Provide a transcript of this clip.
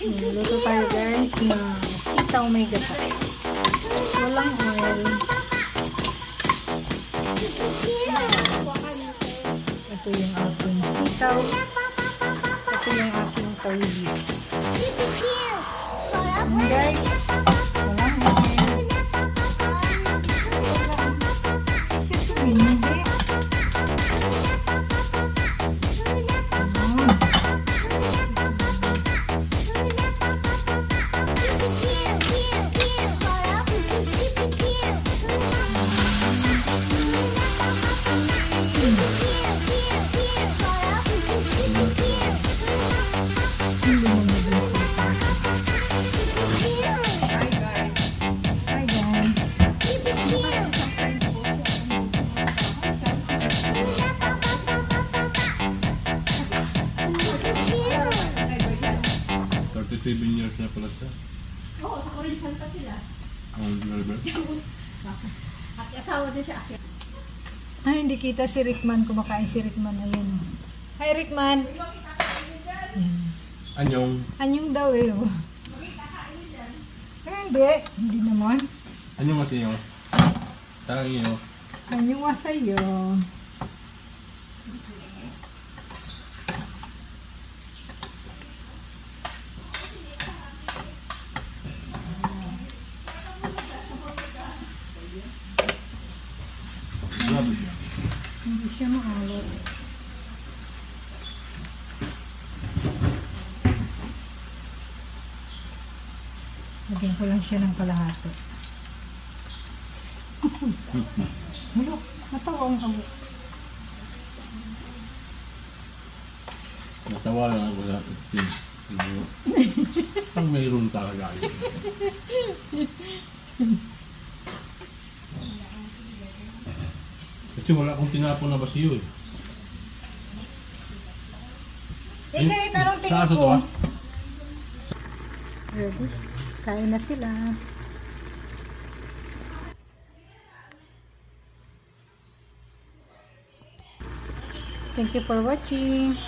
Luto tayo guys na sitaw may gata. Walang oil. Ito yung aking sitaw. Ito yung aking tawilis. Guys, walang oil. Hindi. Years na pala siya. Oo, sa Korean pa sila. Ang driver. At asawa din siya. Ay, hindi kita si Rickman. Kumakain si Rickman. Ayun. Hi, Rickman. Anyong. Anyong daw eh. Oh. Hindi. Hindi naman. Anyong kasi yun. Tarang iyo. Anyong wasayo. Grabe siya. Hindi siya maalat. Lagyan ko lang siya ng kalahati. Hulok, natawa ang abo. Natawa lang ako sa team. Ang mayroon talaga yun. Kasi wala akong tinapon na basiyo eh. Eh, kahit anong tingin Sa aso to, ko. ah? Ready? Kain na sila. Thank you for watching.